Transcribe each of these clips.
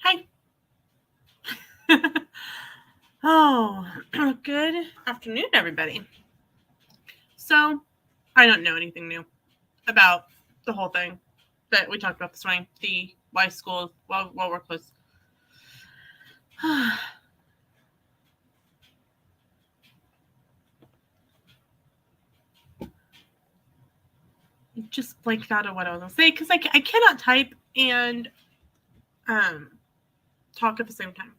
Hi. Oh, good afternoon, everybody. So, I don't know anything new about the whole thing that we talked about this morning. The why school while we're closed. Just blanked out of what I was going to say because I cannot type and talk at the same time.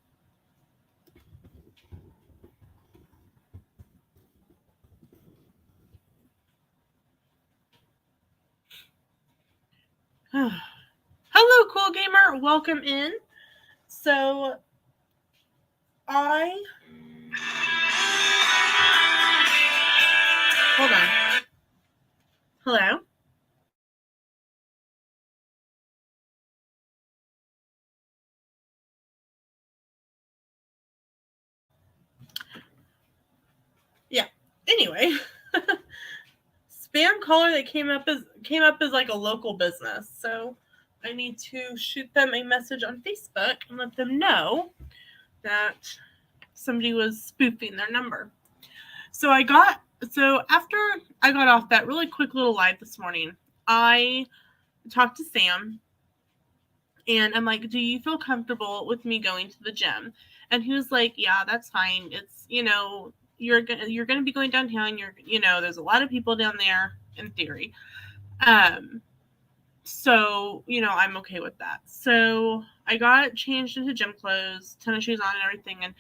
Hello, cool gamer. Welcome in. So, I hold on. Hello. Yeah. Anyway, spam caller that came up as like a local business. So I need to shoot them a message on Facebook and let them know that somebody was spoofing their number. So after I got off that really quick little live this morning, I talked to Sam and I'm like, "Do you feel comfortable with me going to the gym?" And he was like, "Yeah, that's fine. It's, you're gonna be going downtown. There's a lot of people down there in theory. Um, so I'm okay with that." So I got changed into gym clothes, tennis shoes on, and everything,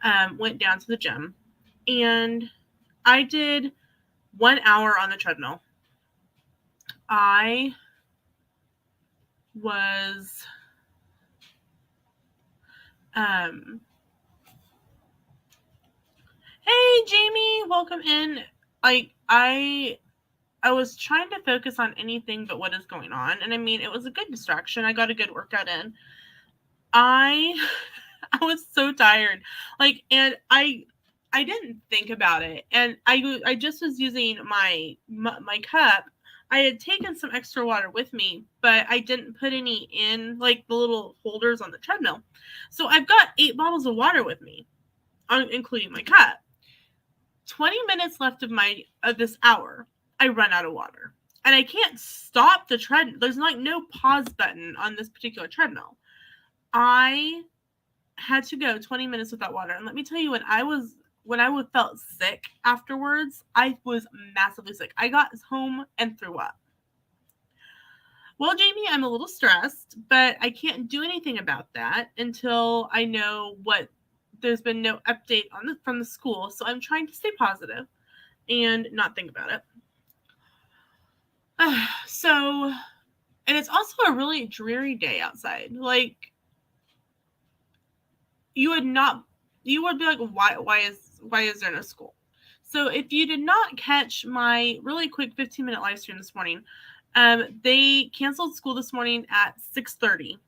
and went down to the gym, and I did 1 hour on the treadmill. I was um Hey Jamie, welcome in. Like I was trying to focus on anything but what is going on, and I mean it was a good distraction. I got a good workout in. I I was so tired. And I didn't think about it. And I just was using my cup. I had taken some extra water with me, but I didn't put any in like the little holders on the treadmill. So I've got 8 bottles of water with me, including my cup. 20 minutes left of this hour. I run out of water. And I can't stop the treadmill. There's like no pause button on this particular treadmill. I had to go 20 minutes without water. And let me tell you, when I felt sick afterwards, I was massively sick. I got home and threw up. Well, Jamie, I'm a little stressed, but I can't do anything about that until I know what there's been no update from the school. So I'm trying to stay positive and not think about it. So, and it's also a really dreary day outside. Like, you would be like, why is there no school? So if you did not catch my really quick 15-minute live stream this morning, they canceled school this morning at 6:30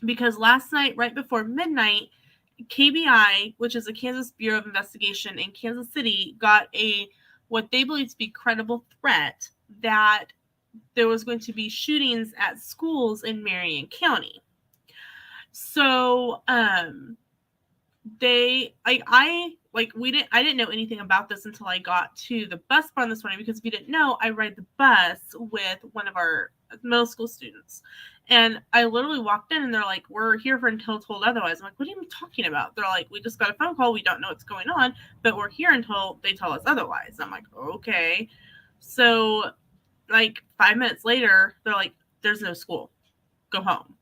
because last night, right before midnight, KBI, which is the Kansas Bureau of Investigation in Kansas City, got what they believe to be credible threat that there was going to be shootings at schools in Marion County. So I didn't know anything about this until I got to the bus barn this morning, because if you didn't know, I ride the bus with one of our middle school students. And I literally walked in and they're like, "We're here for until told otherwise." I'm like, "What are you talking about?" They're like, "We just got a phone call. We don't know what's going on, but we're here until they tell us otherwise." I'm like, "Okay." So like 5 minutes later, they're like, "There's no school. Go home.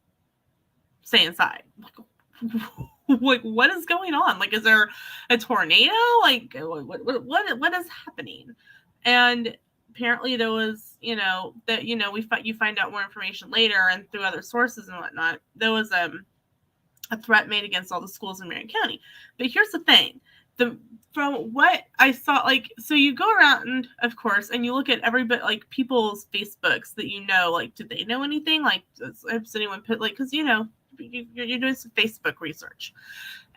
Stay inside." I'm like, what is going on? Like, is there a tornado? Like, what is happening? And apparently there was, you find out more information later and through other sources and whatnot. There was a threat made against all the schools in Marion County. But here's the thing. From what I saw, like, so you go around, of course, and you look at everybody, like, people's Facebooks that like, did they know anything? Like, has anyone put, like, because, you're doing some Facebook research.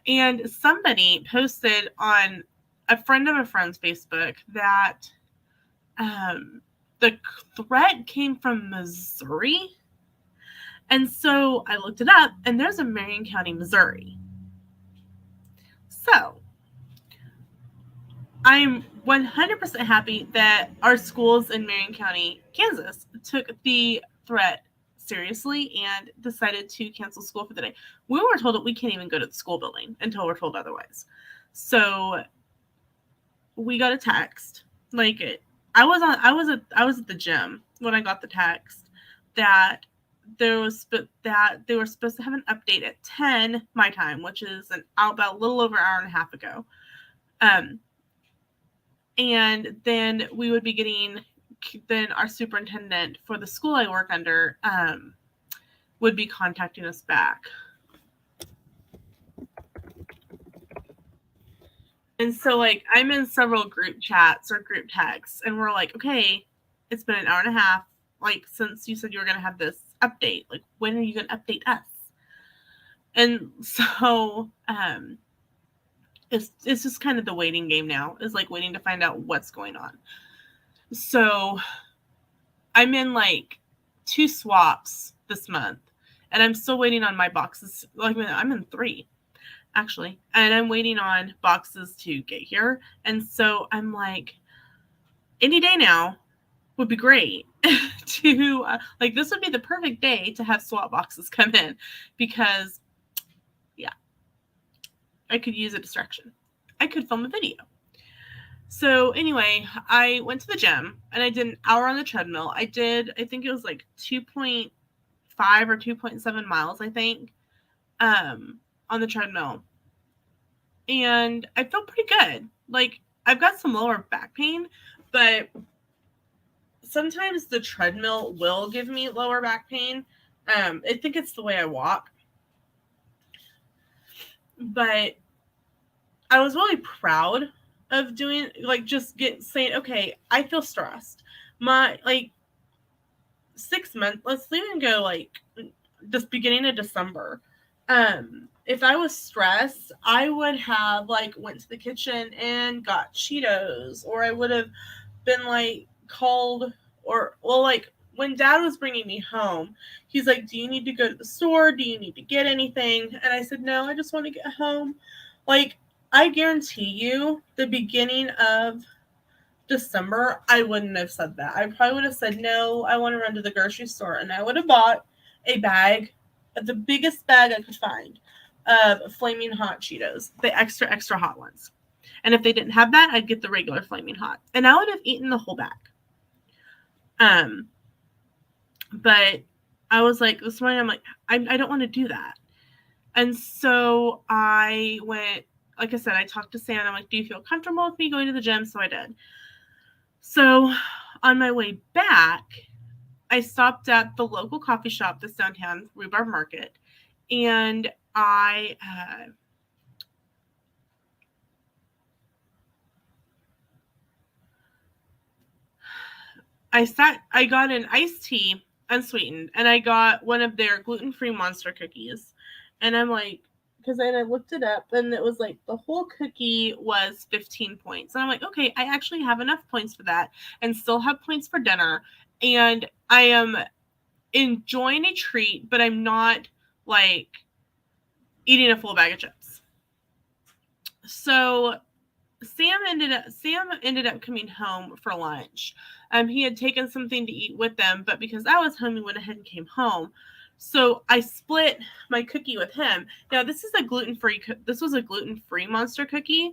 And somebody posted on a friend of a friend's Facebook that the threat came from Missouri. And so I looked it up, and there's a Marion County, Missouri. So I'm 100% happy that our schools in Marion County, Kansas, took the threat seriously and decided to cancel school for the day. We were told that we can't even go to the school building until we're told otherwise. So we got a text. Like I was at the gym when I got the text that they were supposed to have an update at 10 my time, which is about a little over an hour and a half ago. And then we would be getting, then our superintendent for the school I work under would be contacting us back. And so, like, I'm in several group chats or group texts, and we're like, okay, it's been an hour and a half, like, since you said you were going to have this update. Like, when are you going to update us? And so, it's just kind of the waiting game now, is like waiting to find out what's going on. So I'm in like 2 swaps this month, and I'm still waiting on my boxes. Like, I'm in 3 actually, and I'm waiting on boxes to get here. And so I'm like, any day now would be great to like, this would be the perfect day to have swap boxes come in, because yeah, I could use a distraction. I could film a video. So anyway, I went to the gym and I did an hour on the treadmill. I think it was like 2.5 or 2.7 miles, I think, on the treadmill. And I felt pretty good. Like, I've got some lower back pain, but sometimes the treadmill will give me lower back pain. I think it's the way I walk. But I was really proud of doing, like, saying, okay, I feel stressed. My, like, 6 months, let's even go, like, just beginning of December. If I was stressed, I would have, like, went to the kitchen and got Cheetos, or I would have been, like, called, or, well, like, when Dad was bringing me home, he's like, do you need to go to the store? Do you need to get anything? And I said, no, I just want to get home. Like, I guarantee you, the beginning of December, I wouldn't have said that. I probably would have said, no, I want to run to the grocery store. And I would have bought a bag, the biggest bag I could find, of Flaming Hot Cheetos, the extra, extra hot ones. And if they didn't have that, I'd get the regular Flaming Hot. And I would have eaten the whole bag. But I was like, this morning, I'm like, I don't want to do that. And so I went, like I said, I talked to Sam. I'm like, do you feel comfortable with me going to the gym? So I did. So on my way back, I stopped at the local coffee shop that's downtown, Rhubarb Market, and I got an iced tea, unsweetened, and I got one of their gluten-free monster cookies. And I'm like, because then I looked it up, and it was like the whole cookie was 15 points. And I'm like, okay, I actually have enough points for that and still have points for dinner. And I am enjoying a treat, but I'm not, like, eating a full bag of chips. So Sam ended up coming home for lunch. He had taken something to eat with them, but because I was home, he went ahead and came home. So I split my cookie with him. Now, this was a gluten-free monster cookie.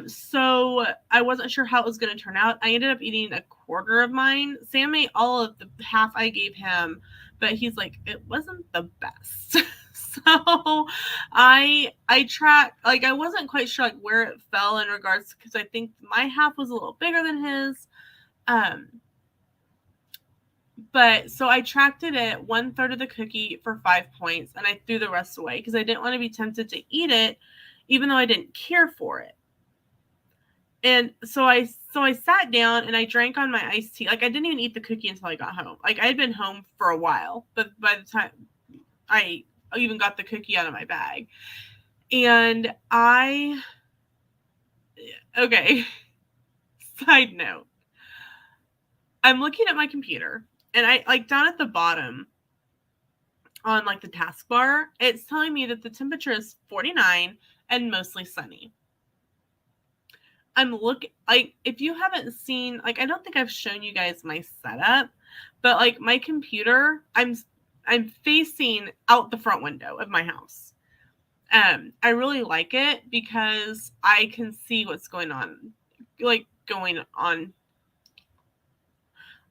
So I wasn't sure how it was going to turn out. I ended up eating a quarter of mine. Sam ate all of the half I gave him, but he's like, it wasn't the best. So I tracked, like, I wasn't quite sure, like, where it fell in regards, because I think my half was a little bigger than his. But so I tracked it at 1/3 of the cookie for 5 points, and I threw the rest away because I didn't want to be tempted to eat it, even though I didn't care for it. And so I sat down and I drank on my iced tea. Like, I didn't even eat the cookie until I got home. Like, I had been home for a while, but by the time I even got the cookie out of my bag. And okay, side note, I'm looking at my computer, and I, like, down at the bottom, on like the taskbar, it's telling me that the temperature is 49 and mostly sunny. I'm looking, like, if you haven't seen, like, I don't think I've shown you guys my setup, but like my computer, I'm facing out the front window of my house. I really like it because I can see what's going on, like going on.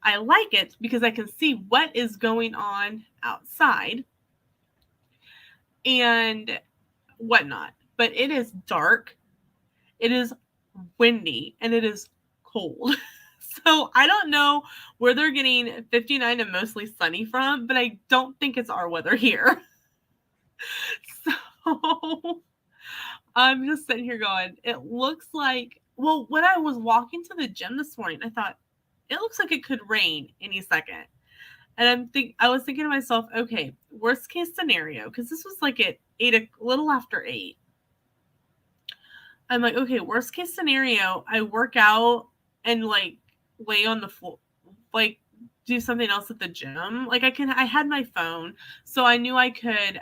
I like it because I can see what is going on outside and whatnot. But it is dark, it is windy, and it is cold. So I don't know where they're getting 59 and mostly sunny from, but I don't think it's our weather here. So I'm just sitting here going, it looks like, well, when I was walking to the gym this morning, I thought, it looks like it could rain any second. And I was thinking to myself, okay, worst case scenario, because this was like at 8, a little after 8. I'm like, okay, worst case scenario, I work out and like lay on the floor, like do something else at the gym. Like I had my phone, so I knew I could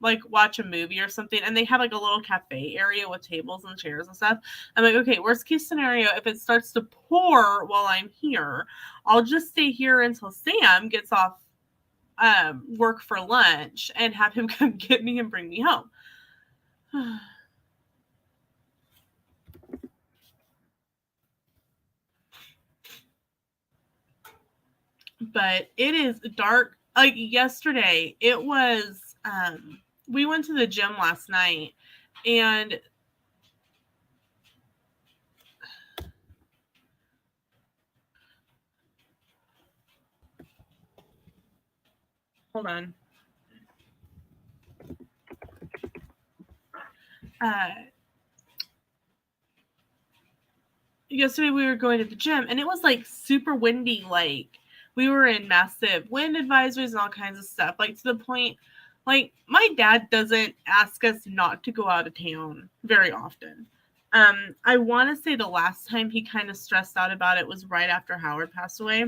like watch a movie or something. And they have like a little cafe area with tables and chairs and stuff. I'm like, okay, worst case scenario, if it starts to pour while I'm here, I'll just stay here until Sam gets off work for lunch and have him come get me and bring me home. But it is dark. Like yesterday, it was we went to the gym last night and hold on. Yesterday we were going to the gym and it was like super windy, like we were in massive wind advisories and all kinds of stuff, like to the point, like my dad doesn't ask us not to go out of town very often. I want to say the last time he kind of stressed out about it was right after Howard passed away.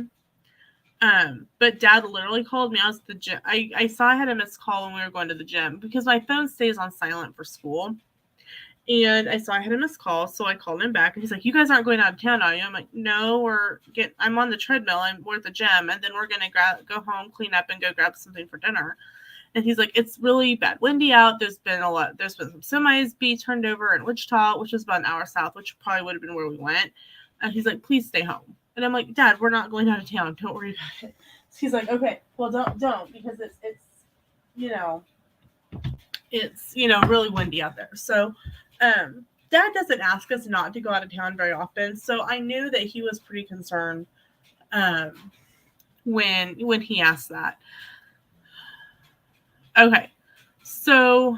But dad literally called me. I was at the gym. I saw I had a missed call when we were going to the gym because my phone stays on silent for school. And I saw I had a missed call, so I called him back, and he's like, "You guys aren't going out of town, are you?" I'm like, "No, I'm on the treadmill, and we're at the gym, and then we're gonna go home, clean up, and go grab something for dinner." And he's like, "It's really bad, windy out. There's been some semis be turned over in Wichita, which is about an hour south, which probably would have been where we went." And he's like, "Please stay home." And I'm like, "Dad, we're not going out of town. Don't worry about it." So he's like, "Okay, well, don't because it's you know really windy out there." So dad doesn't ask us not to go out of town very often, so I knew that he was pretty concerned when he asked that. Okay, so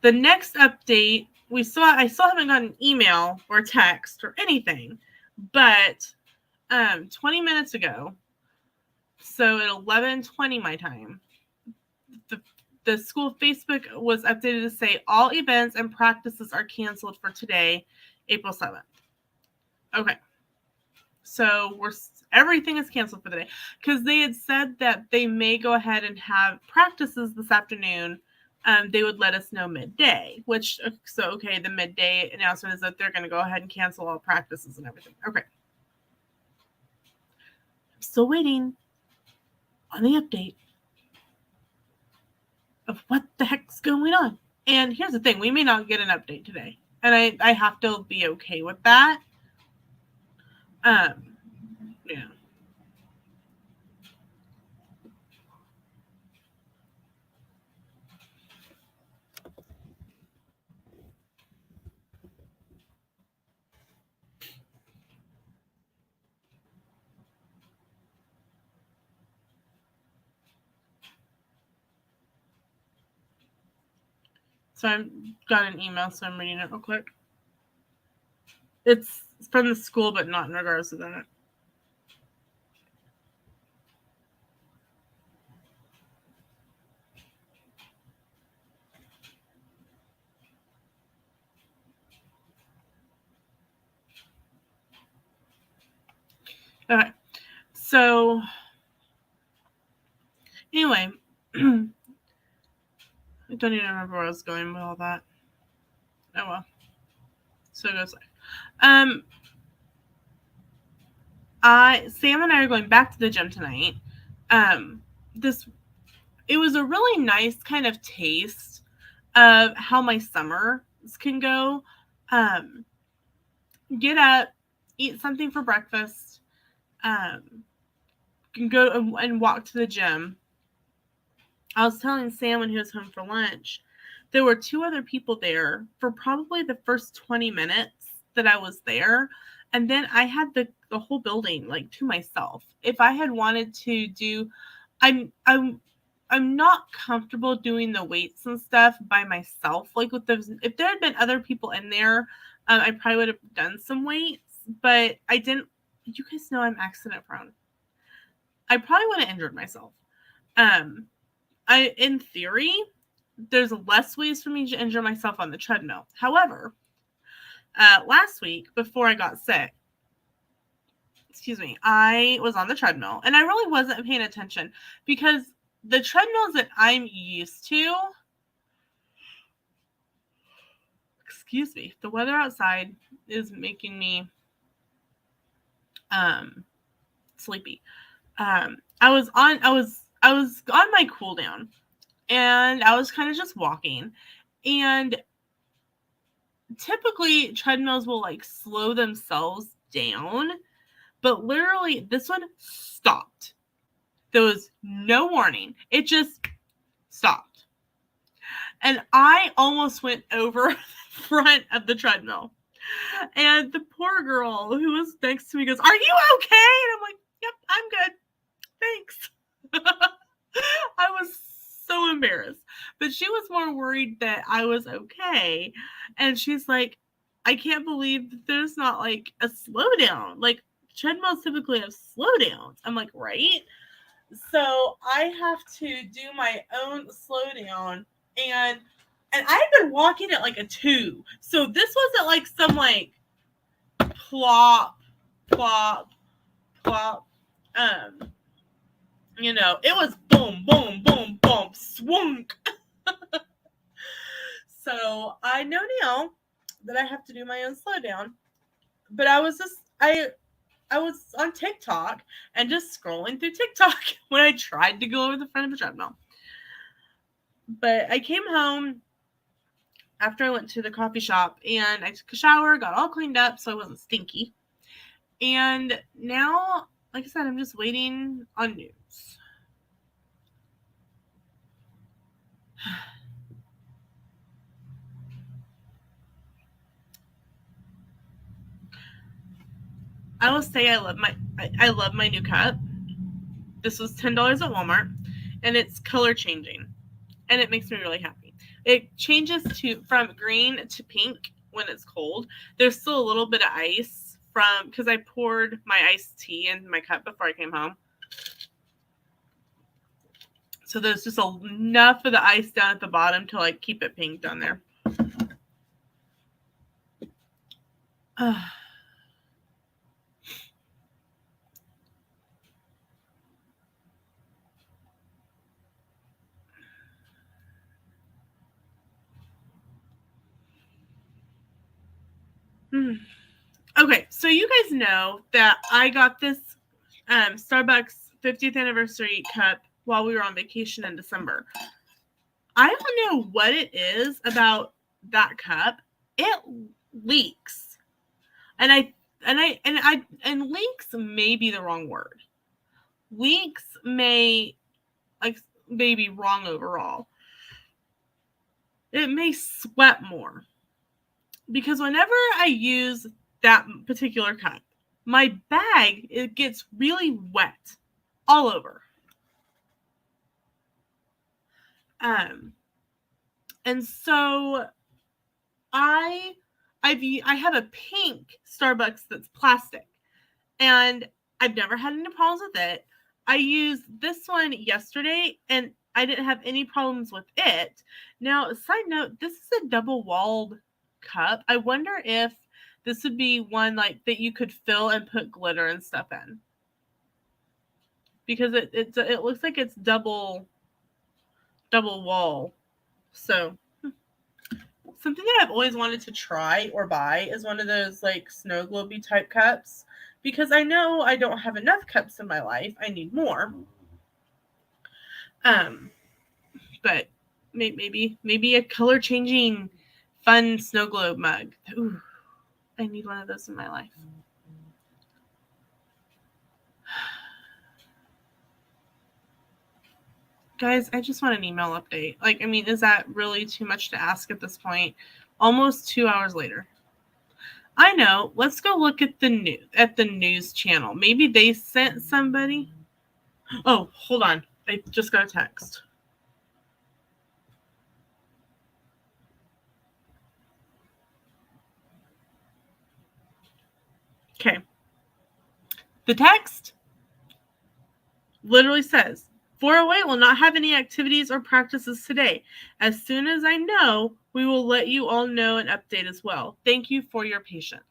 the next update, I still haven't gotten an email or text or anything, but 20 minutes ago, so at 11:20 my time, the school Facebook was updated to say all events and practices are canceled for today, April 7th. Okay. So everything is canceled for the day because they had said that they may go ahead and have practices this afternoon. They would let us know midday, the midday announcement is that they're going to go ahead and cancel all practices and everything. Okay. I'm still waiting on the update of what the heck's going on. And here's the thing, we may not get an update today. And I have to be okay with that. Yeah. So I got an email, so I'm reading it real quick. It's from the school, but not in regards to that. Okay. So Anyway, I don't even remember where I was going with all that. Oh well. So it goes life. Sam and I are going back to the gym tonight. This it was a really nice kind of taste of how my summers can go. Get up, eat something for breakfast, can go and walk to the gym. I was telling Sam when he was home for lunch, there were 2 other people there for probably the first 20 minutes that I was there. And then I had the whole building like to myself. If I had wanted to do, I'm not comfortable doing the weights and stuff by myself. Like with those, if there had been other people in there, I probably would have done some weights, but I didn't. You guys know I'm accident prone. I probably would have injured myself. In theory, there's less ways for me to injure myself on the treadmill. However, last week before I got sick, I was on the treadmill and I really wasn't paying attention because the treadmills that I'm used to, the weather outside is making me sleepy. I was on my cool down and I was kind of just walking, and typically treadmills will like slow themselves down, but literally this one stopped. There was no warning. It just stopped. And I almost went over the front of the treadmill. And the poor girl who was next to me goes, "Are you okay?" And I'm like, "Yep, I'm good. Thanks." I was so embarrassed. But she was more worried that I was okay. And she's like, "I can't believe that there's not like a slowdown. Like treadmills typically have slowdowns." I'm like, "Right?" So I have to do my own slowdown, and I've been walking at like a 2. So this wasn't like some like plop, plop, plop. It was boom, boom, boom, boom, swunk. So I know now that I have to do my own slowdown. But I was on TikTok and just scrolling through TikTok when I tried to go over the front of the treadmill. But I came home after I went to the coffee shop and I took a shower, got all cleaned up so I wasn't stinky. And now, like I said, I'm just waiting on news. I will say I love my new cup. This was $10 at Walmart, and it's color changing, and it makes me really happy. It changes from green to pink when it's cold. There's still a little bit of ice because I poured my iced tea in my cup before I came home. So there's just enough of the ice down at the bottom to like keep it pink down there. Okay, so you guys know that I got this Starbucks 50th anniversary cup while we were on vacation in December. I don't know what it is about that cup. It leaks. And leaks may be the wrong word. Leaks may be wrong overall. It may sweat more. Because whenever I use that particular cup, my bag, it gets really wet all over. And so I have a pink Starbucks that's plastic, and I've never had any problems with it. I used this one yesterday, and I didn't have any problems with it. Now, side note, this is a double-walled cup. I wonder if this would be one like that you could fill and put glitter and stuff in. because it looks like it's double wall. So something that I've always wanted to try or buy is one of those like snow globey type cups, because I know I don't have enough cups in my life. I need more. But maybe a color changing fun snow globe mug. Ooh, I need one of those in my life. Guys, I just want an email update. Like, I mean, is that really too much to ask at this point? Almost 2 hours later. I know. Let's go look at the news channel. Maybe they sent somebody. Oh, hold on. I just got a text. Okay. The text literally says, 408 will not have any activities or practices today. As soon as I know, we will let you all know and update as well. Thank you for your patience.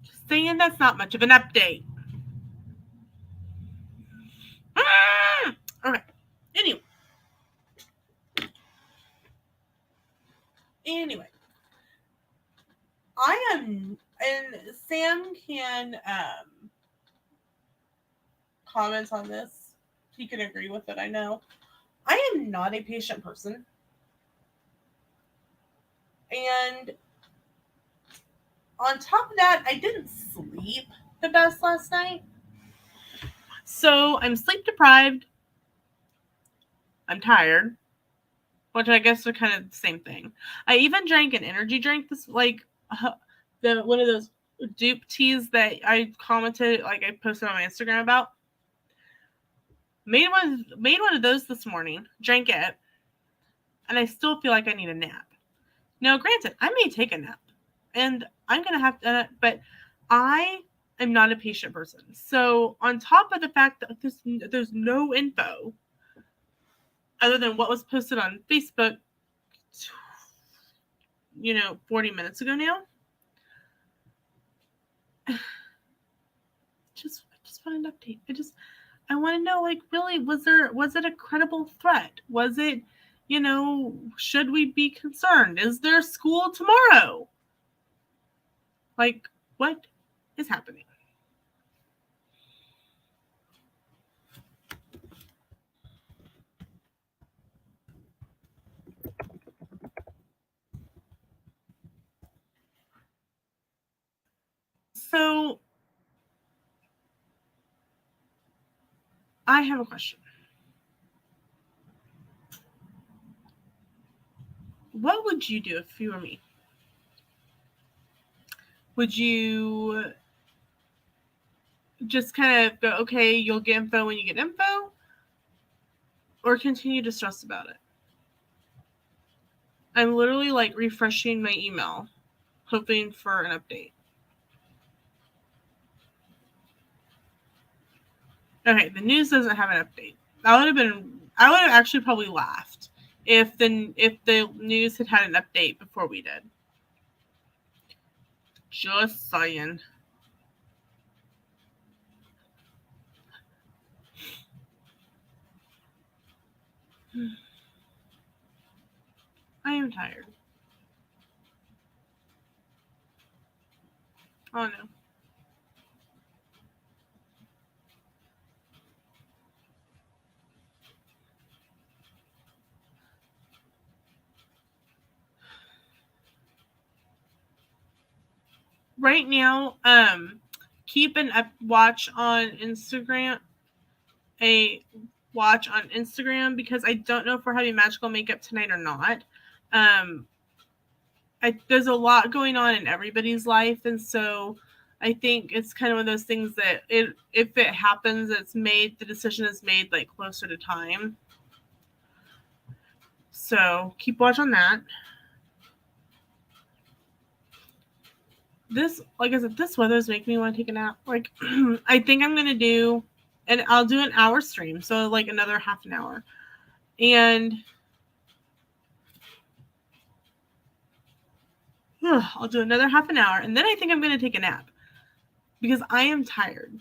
Just saying that's not much of an update. Okay. Anyway. I am, and Sam can comment on this. He can agree with it, I know. I am not a patient person. And on top of that, I didn't sleep the best last night. So I'm sleep deprived. I'm tired, which I guess are kind of the same thing. I even drank an energy drink this, like, the one of those dupe teas that I commented, like I posted on my Instagram about. Made one of those this morning, drank it, and I still feel like I need a nap. Now, granted, I may take a nap, and I'm going to have to, but I am not a patient person. So on top of the fact that there's no info other than what was posted on Facebook, 40 minutes ago now, I just want an update. I want to know, like, really, was it a credible threat? Was it, should we be concerned? Is there school tomorrow? Like, what is happening? So, I have a question. What would you do if you were me? Would you just kind of go, okay, you'll get info when you get info, or continue to stress about it? I'm literally like refreshing my email, hoping for an update. Okay, the news doesn't have an update. I would have actually probably laughed if the news had an update before we did. Just saying. I am tired. Oh no. Right now, keep an watch on Instagram. Because I don't know if we're having magical makeup tonight or not. There's a lot going on in everybody's life, and so I think it's kind of one of those things that if it happens, the decision is made like closer to time. So keep watch on that. This, like I said, this weather is making me want to take a nap. Like, I think I'm gonna do, and I'll do an hour stream, so like another half an hour, and I'll do another half an hour, and then I think I'm going to take a nap because I am tired.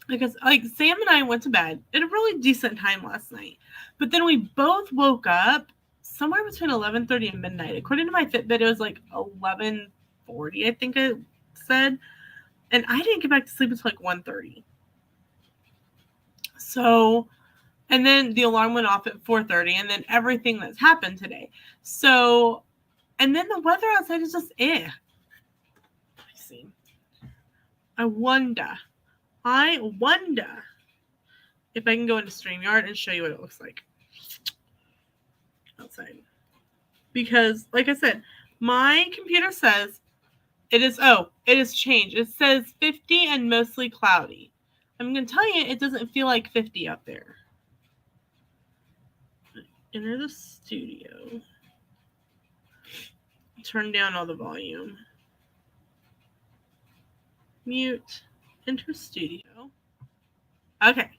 Because like Sam and I went to bed at a really decent time last night, but then we both woke up somewhere between 11:30 and midnight. According to my Fitbit, it was like 11:40, I think it said, and I didn't get back to sleep until like 1:30. So, and then the alarm went off at 4:30, and then everything that's happened today. So, and then the weather outside is just Let me see. I wonder if I can go into StreamYard and show you what it looks like outside. Because, like I said, my computer says it is changed. It says 50 and mostly cloudy. I'm going to tell you, it doesn't feel like 50 out there. Enter the studio. Turn down all the volume. Mute. Enter studio. Okay.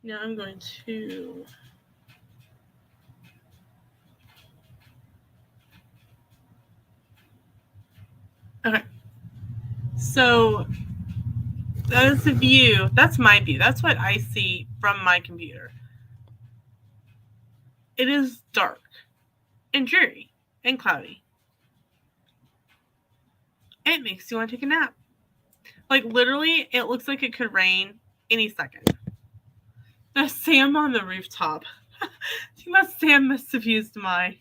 Now I'm going to... Okay. So that is the view. That's my view. That's what I see from my computer. It is dark and dreary and cloudy. It makes you want to take a nap. Like literally, it looks like it could rain any second. There's Sam on the rooftop. Sam must have used my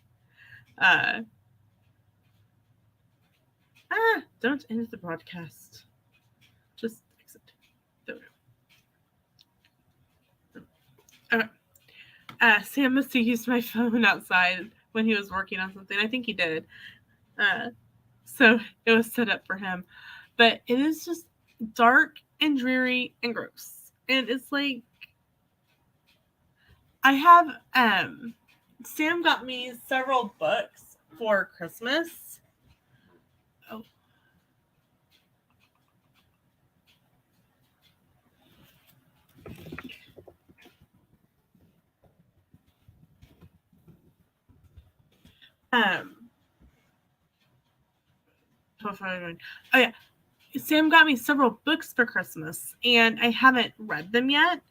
don't end the broadcast. Just exit. There we go. Okay. Sam must have used my phone outside when he was working on something. I think he did. So it was set up for him. But it is just dark and dreary and gross. And it's like I have Sam got me several books for Christmas. Oh. Oh yeah. Sam got me several books for Christmas and I haven't read them yet.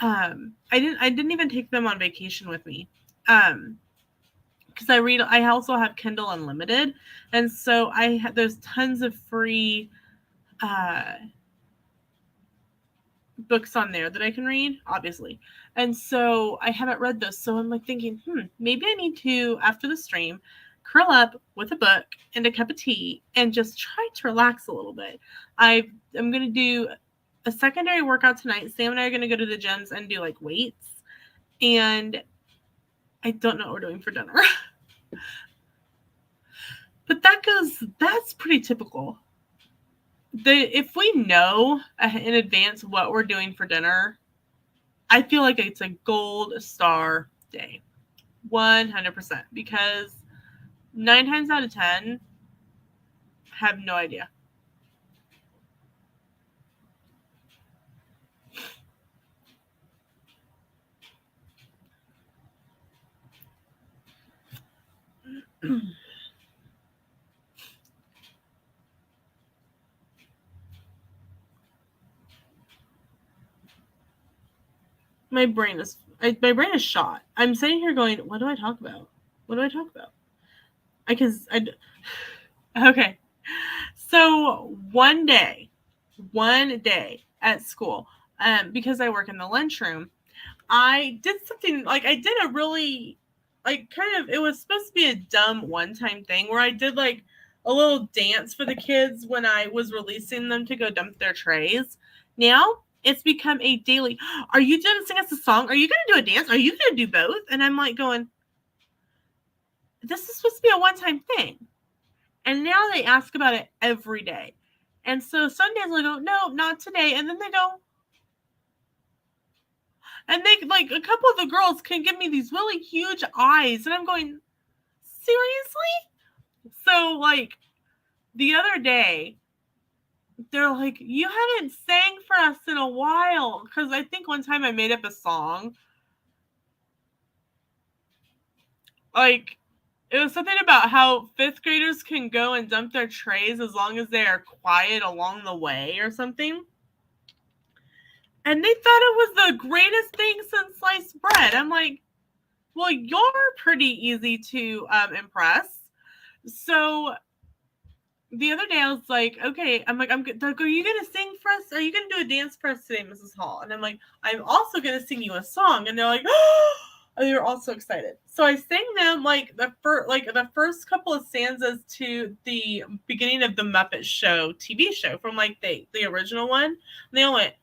I didn't even take them on vacation with me. Because I also have Kindle Unlimited, and so there's tons of free books on there that I can read, obviously. And so I haven't read those. So I'm like thinking, maybe I need to, after the stream, curl up with a book and a cup of tea and just try to relax a little bit. I'm going to do a secondary workout tonight. Sam and I are going to go to the gyms and do like weights. And I don't know what we're doing for dinner. But that's pretty typical. If we know in advance what we're doing for dinner, I feel like it's a gold star day. 100%. Because 9 times out of 10, have no idea. My brain is shot. I'm sitting here going, what do I talk about? Okay. So one day at school, because I work in the lunchroom, I did something like I did a really like kind of, it was supposed to be a dumb one-time thing where I did like a little dance for the kids when I was releasing them to go dump their trays. Now it's become a daily, are you going to sing us a song? Are you going to do a dance? Are you going to do both? And I'm like going, this is supposed to be a one-time thing. And now they ask about it every day. And so Sundays I go, no, not today. And then they go, and they like a couple of the girls can give me these really huge eyes. And I'm going, seriously? So like the other day, they're like, you haven't sang for us in a while. Because I think one time I made up a song. Like, It was something about how fifth graders can go and dump their trays as long as they are quiet along the way or something. And they thought it was the greatest thing since sliced bread. I'm like, well, you're pretty easy to impress. So the other day I was like, okay, I'm like, are you going to sing for us? Are you going to do a dance for us today, Mrs. Hall? And I'm like, I'm also going to sing you a song. And they're like, oh, they were all so excited. So I sang them the first couple of stanzas to the beginning of the Muppet Show TV show from like the original one. And they all went,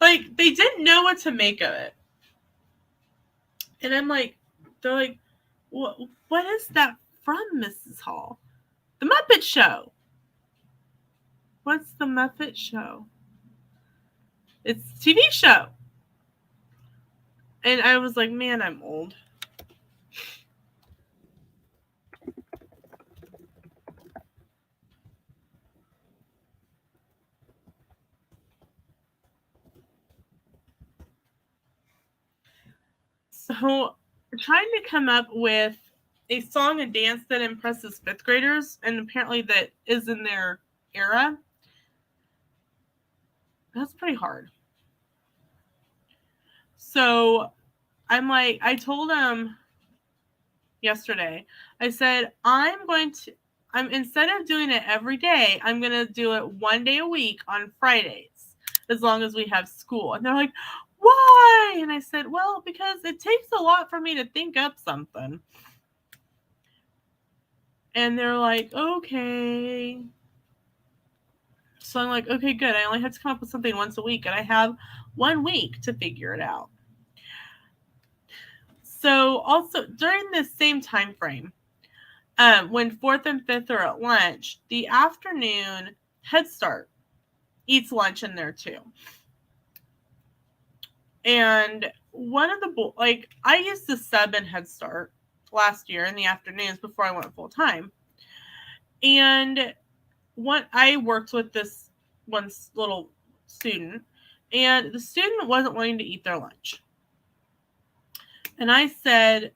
like, they didn't know what to make of it. And I'm like, they're like, what is that from, Mrs. Hall? The Muppet Show. What's the Muppet Show? It's a TV show. And I was like, man, I'm old. So trying to come up with a song and dance that impresses fifth graders and apparently that is in their era, that's pretty hard. So I'm like, I told him yesterday, I said, instead of doing it every day, I'm going to do it one day a week on Fridays, as long as we have school. And they're like, why? And I said, well, because it takes a lot for me to think up something. And they're like, okay. So I'm like, okay, good. I only have to come up with something once a week, and I have 1 week to figure it out. So also during this same time frame, when fourth and fifth are at lunch, the afternoon Head Start eats lunch in there too. And one of the I used to sub in Head Start last year in the afternoons before I went full time. And I worked with this one little student, and the student wasn't wanting to eat their lunch. And I said,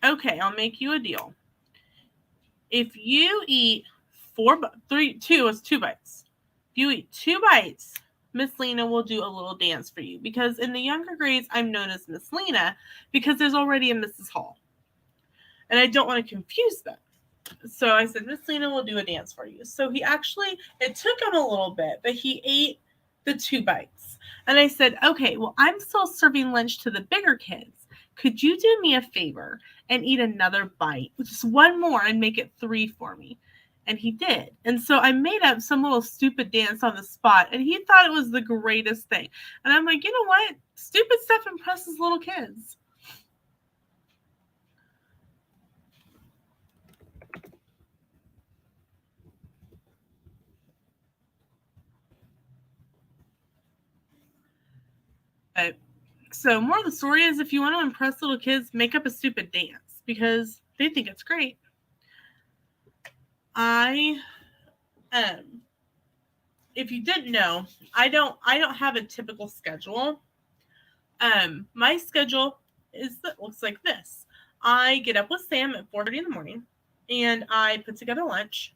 okay, I'll make you a deal. If you eat two bites. If you eat 2 bites, Miss Lena will do a little dance for you. Because in the younger grades, I'm known as Miss Lena because there's already a Mrs. Hall. And I don't want to confuse them. So I said, Miss Lena will do a dance for you. So it took him a little bit, but he ate the 2 bites. And I said, okay, well, I'm still serving lunch to the bigger kids. Could you do me a favor and eat another bite? Just one more and make it 3 for me. And he did. And so I made up some little stupid dance on the spot, and he thought it was the greatest thing. And I'm like, you know what? Stupid stuff impresses little kids. So more of the story is, if you want to impress little kids, make up a stupid dance because they think it's great. If you didn't know, I don't have a typical schedule. My schedule looks like this. I get up with Sam at 4:30 in the morning, and I put together lunch,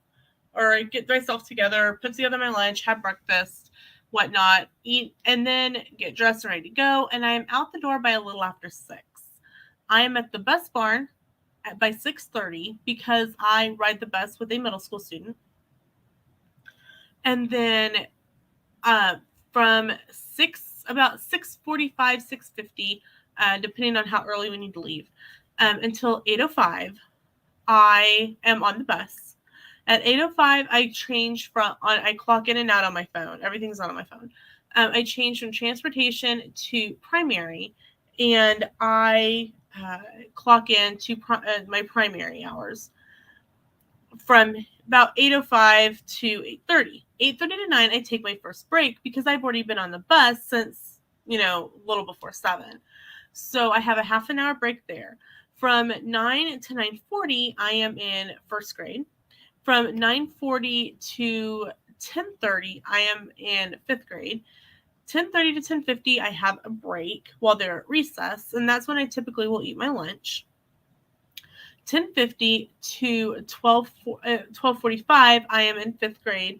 or I get myself together, put together my lunch, have breakfast, whatnot, eat, and then get dressed and ready to go. And I'm out the door by a little after 6. I am at the bus barn by 6:30 because I ride the bus with a middle school student. And then from about 6:45, 6:50, depending on how early we need to leave, until 8:05, I am on the bus. At 8:05, I clock in and out on my phone. Everything's on my phone. I change from transportation to primary, and I clock in to my primary hours from about 8:05 to 8:30. 8:30 to 9, I take my first break because I've already been on the bus since, a little before 7. So I have a half an hour break there. From 9 to 9:40, I am in first grade. From 9:40 to 10:30, I am in 5th grade. 10:30 to 10:50, I have a break while they're at recess, and that's when I typically will eat my lunch. 10:50 to 12:45, I am in 5th grade,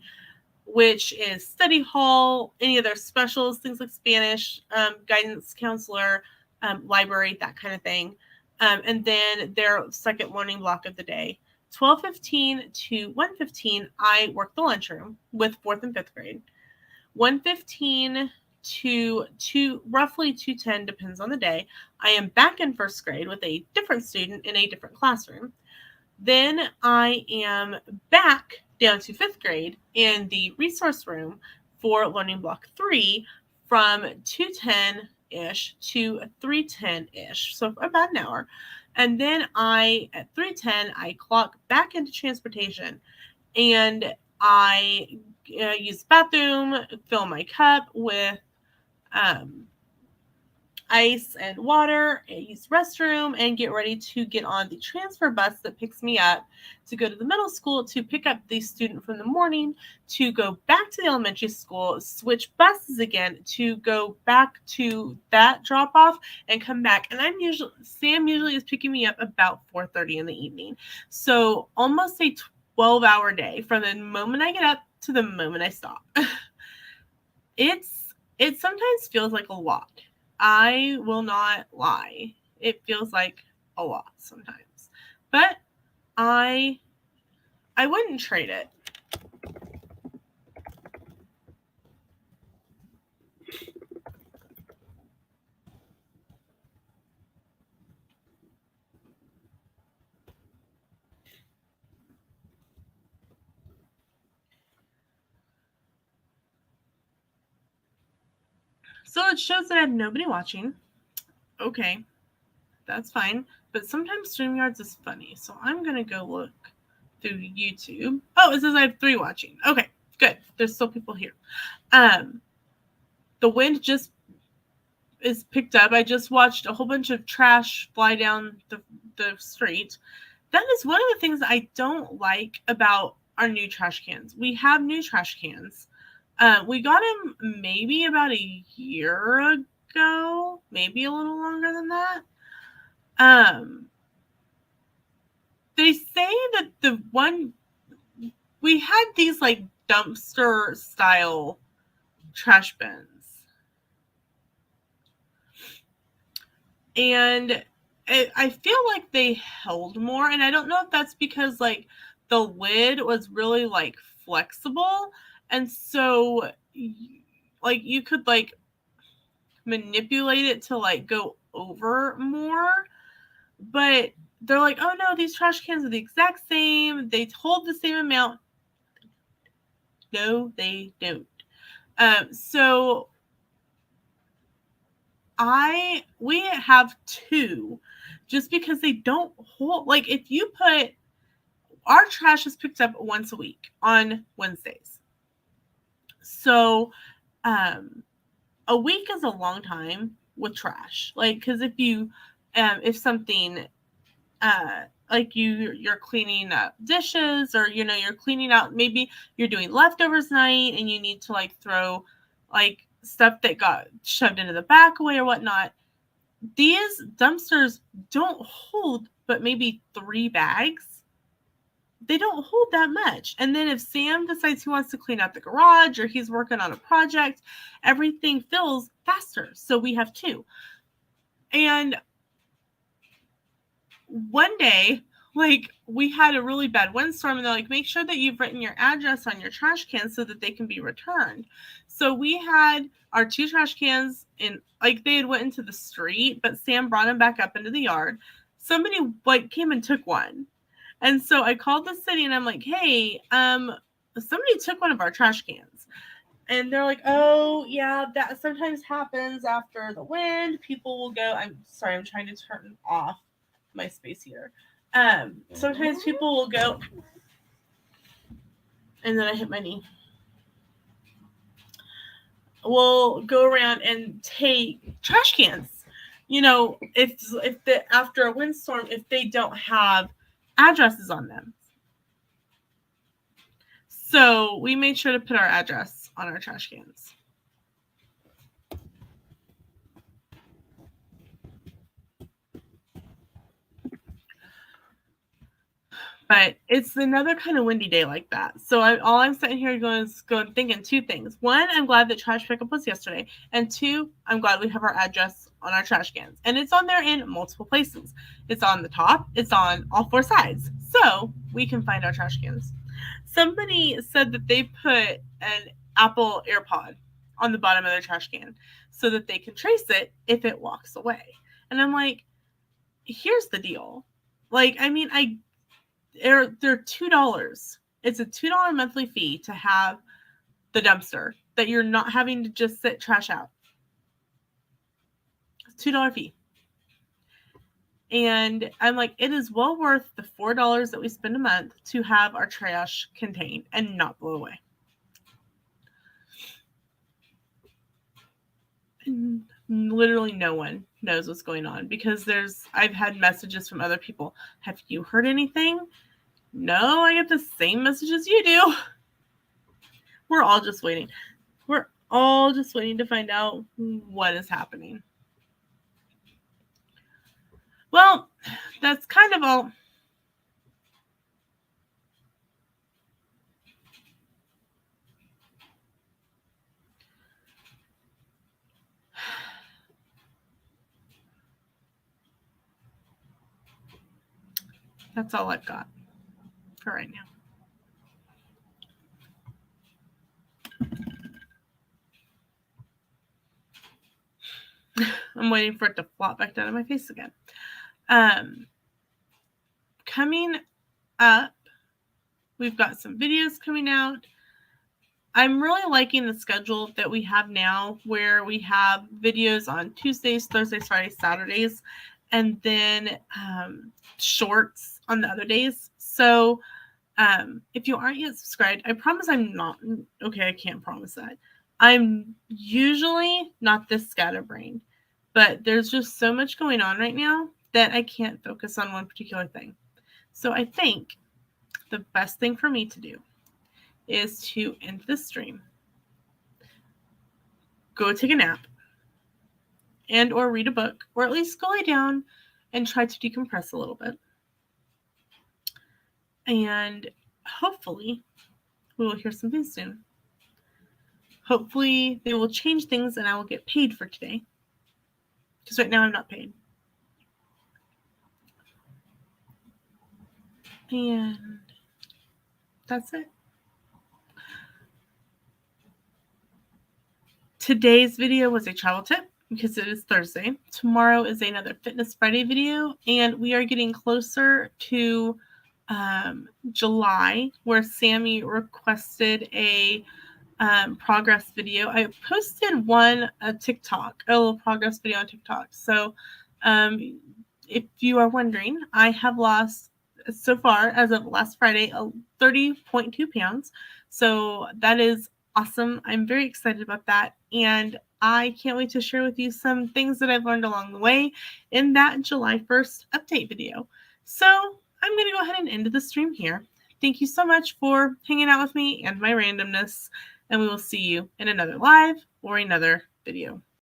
which is study hall, any other specials, things like Spanish, guidance counselor, library, that kind of thing. And then their second morning block of the day. 12:15 to 1:15, I work the lunchroom with 4th and 5th grade. 1:15 to roughly 2:10, depends on the day, I am back in 1st grade with a different student in a different classroom. Then I am back down to 5th grade in the resource room for learning block 3 from 2:10-ish to 3:10-ish, so about an hour. And then at 3:10, I clock back into transportation, and I use the bathroom, fill my cup with ice and water, use the restroom, and get ready to get on the transfer bus that picks me up to go to the middle school to pick up the student from the morning, to go back to the elementary school, switch buses again to go back to that drop off and come back. And Sam usually is picking me up about 4:30 in the evening. So almost a 12-hour day from the moment I get up to the moment I stop. It sometimes feels like a lot. I will not lie. It feels like a lot sometimes. But I wouldn't trade it. So it shows that I have nobody watching. Okay, that's fine. But sometimes StreamYards is funny. So I'm going to go look through YouTube. Oh, it says I have 3 watching. Okay, good. There's still people here. The wind just is picked up. I just watched a whole bunch of trash fly down the street. That is one of the things I don't like about our new trash cans. We have new trash cans. We got them maybe about a year ago, maybe a little longer than that. They say that we had these like dumpster style trash bins. And I feel like they held more, and I don't know if that's because like the lid was really like flexible, and so like you could like manipulate it to like go over more. But they're like, oh no, these trash cans are the exact same, they hold the same amount. No, they don't. So we have 2 just because they don't hold. Like if you put, our trash is picked up once a week on Wednesdays. So a week is a long time with trash. Like, because if something like you're cleaning up dishes, or you're cleaning out, maybe you're doing leftovers night and you need to like throw like stuff that got shoved into the back away or whatnot. These dumpsters don't hold but maybe 3 bags. They don't hold that much. And then if Sam decides he wants to clean out the garage or he's working on a project, everything fills faster. So we have 2. And one day, like, we had a really bad windstorm, and they're like, make sure that you've written your address on your trash cans so that they can be returned. So we had our 2 trash cans in, like, they had went into the street, but Sam brought them back up into the yard. Somebody like came and took one. And so I called the city and I'm like, hey, somebody took one of our trash cans. And they're like, oh yeah, that sometimes happens after the wind. People will go, I'm sorry, I'm trying to turn off my space heater. Sometimes people will go, and then I hit my knee. Will go around and take trash cans. If after a windstorm, if they don't have addresses on them. So we made sure to put our address on our trash cans. But it's another kind of windy day like that. So all I'm sitting here going thinking two things. One, I'm glad that trash pickup was yesterday. And two, I'm glad we have our address on our trash cans. And it's on there in multiple places. It's on the top. It's on all four sides. So we can find our trash cans. Somebody said that they put an Apple AirPod on the bottom of their trash can so that they can trace it if it walks away. And I'm like, here's the deal. Like, I mean, they're $2. It's a $2 monthly fee to have the dumpster that you're not having to just sit trash out. $2 fee. And I'm like, it is well worth the $4 that we spend a month to have our trash contained and not blow away. And literally no one knows what's going on because I've had messages from other people. Have you heard anything? No, I get the same messages you do. We're all just waiting. We're all just waiting to find out what is happening. Well, that's kind of all. That's all I've got for right now. I'm waiting for it to flop back down on my face again. Coming up, we've got some videos coming out. I'm really liking the schedule that we have now where we have videos on Tuesdays, Thursdays, Fridays, Saturdays, and then shorts on the other days. So if you aren't yet subscribed, I promise I'm not. Okay, I can't promise that. I'm usually not this scatterbrained, but there's just so much going on right now that I can't focus on one particular thing. So I think the best thing for me to do is to end this stream, go take a nap, and or read a book, or at least go lay down and try to decompress a little bit. And hopefully we will hear something soon. Hopefully they will change things and I will get paid for today. Because right now I'm not paid. And that's it. Today's video was a travel tip because it is Thursday. Tomorrow is another Fitness Friday video. And we are getting closer to July, where Sammy requested a progress video. I posted a little progress video on TikTok. So if you are wondering, I have lost so far as of last Friday 30.2 pounds. So that is awesome. I'm very excited about that. And I can't wait to share with you some things that I've learned along the way in that July 1st update video. So I'm going to go ahead and end the stream here. Thank you so much for hanging out with me and my randomness. And we will see you in another live or another video.